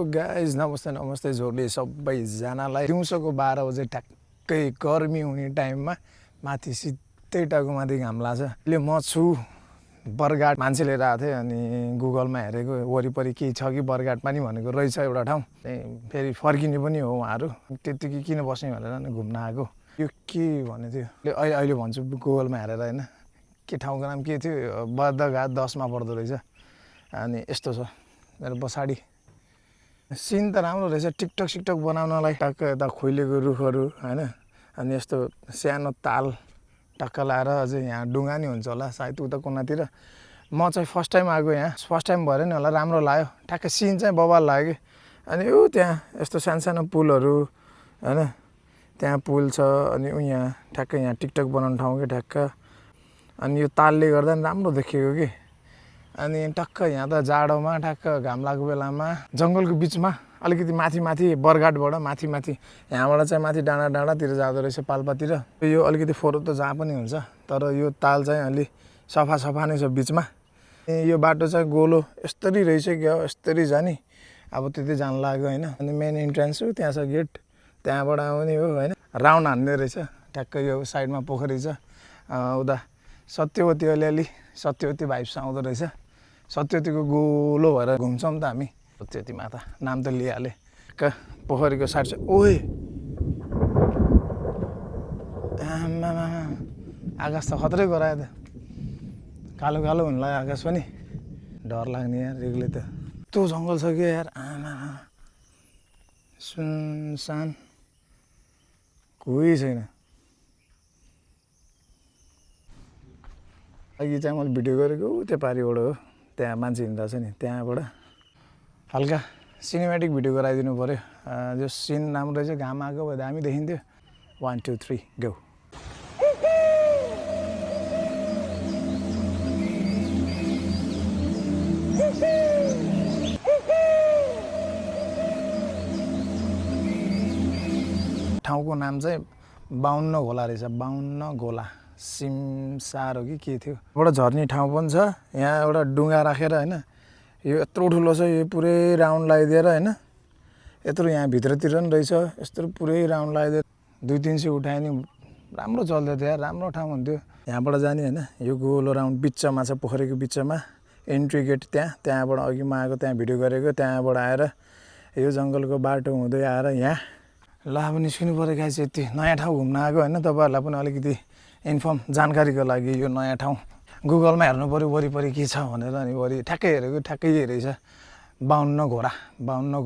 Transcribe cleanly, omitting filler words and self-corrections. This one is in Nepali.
गाइज नमस्ते नमस्ते जोरले सबैजनालाई दिउँसोको 12 बजे ठ्याक्कै गर्मी हुने टाइममा माथि सिधै टाउकोमाथि घाम लाग्छ। अहिले म छु बरघाट मान्छे लिएर आएको थिएँ अनि गुगलमा हेरेको वरिपरि केही छ कि बरघाट पनि भनेको रहेछ एउटा ठाउँ फेरि फर्किने पनि हो उहाँहरू त्यतिकै किन बस्ने भनेर घुम्न आएको। यो के भने थियो अहिले भन्छु गुगलमा हेरेर होइन के ठाउँको नाम के थियो बरघाट 10 मा पर्दो रहेछ। अनि यस्तो छ मेरो पछाडि सिन त राम्रो रहेछ टिकटक सिकटक बनाउनलाई टक्क यता खोइलेको रुखहरू होइन अनि यस्तो सानो ताल टक्क लाएर अझै यहाँ डुङ्गा नि हुन्छ होला सायद उता कुनातिर। म चाहिँ फर्स्ट टाइम आएको यहाँ फर्स्ट टाइम भएर नि होला राम्रो लाग्यो ठ्याक्क सिन चाहिँ बवाल लाग्यो कि। अनि ऊ त्यहाँ यस्तो सानो पुलहरू होइन त्यहाँ पुल छ अनि यहाँ ठ्याक्क यहाँ टिकटक बनाउने ठाउँ कि ठ्याक्क अनि यो तालले गर्दा नि राम्रो देखिएको कि। अनि टक्क यहाँ त जाडोमा ठ्याक्क घाम लागेको बेलामा जङ्गलको बिचमा अलिकति माथि बरघाटबाट माथि यहाँबाट चाहिँ माथि डाँडातिर जाँदो रहेछ पाल्पातिर। यो अलिकति फोहोर त जहाँ पनि हुन्छ तर यो ताल चाहिँ अलि सफा नै छ बिचमा। यो बाटो चाहिँ गोलो यस्तरी रहेछ क्या यस्तरी जाने अब त्यति जान लाग्यो होइन। अनि मेन इन्ट्रेन्स हो त्यहाँ छ गेट त्यहाँबाट आउने हो होइन राउन्ड हान्ने रहेछ ठ्याक्क यो साइडमा पोखरी छ उता सत्यवती अलिअलि सत्यवती भाइब्स आउँदो रहेछ। सत्यवतीको गोलो भएर घुम्छौँ त हामी सत्यवती माता नाम त लिइहालेँ पोखरीको साइड चाहिँ ओए आमामा आकाश त खत्रै गरायो त कालो हुन लाग्यो आकाश पनि डर लाग्ने यार एक्लै त यस्तो जङ्गल छ क्या यार आमा सुनसान कोही छैन। अघि चाहिँ मैले भिडियो गरेको त्यो पारिबाट हो त्यहाँ मान्छे हिँड्दा छ नि त्यहाँबाट हल्का सिनेमेटिक भिडियो गराइदिनु पऱ्यो जो सिन राम्रो रहेछ घाम आएको भए दामी देखिन्थ्यो। 1 2 3 गो। ठाउँको नाम चाहिँ 52 घोला रहेछ 52 घोला सिमसार हो कि के थियो। एउटा झर्ने ठाउँ पनि छ यहाँ एउटा डुङ्गा राखेर होइन यो यत्रो ठुलो छ यो पुरै राउन्ड लगाइदिएर होइन यत्रो यहाँ भित्रतिर पनि रहेछ यस्तो पुरै राउन्ड लगाइदिएर 200-300 उठायो नि राम्रो चल्दै थियो यार राम्रो ठाउँ हुन्थ्यो। यहाँबाट जाने होइन यो गोलो राउन्ड बिचमा छ पोखरीको बिचमा एन्ट्री गेट त्यहाँबाट अघि म आएको त्यहाँ भिडियो गरेको त्यहाँबाट आएर यो जङ्गलको बाटो हुँदै आएर यहाँ ल अब निस्किनु पऱ्यो गाइस यति नयाँ ठाउँ घुम्न आएको होइन तपाईँहरूलाई पनि अलिकति इन्फर्म जानकारीको लागि यो नयाँ ठाउँ गुगलमा हेर्नु पऱ्यो वरिपरि के छ भनेर अनि ठ्याक्कै हेरेको ठ्याक्कै रहेछ 52 घोडा 52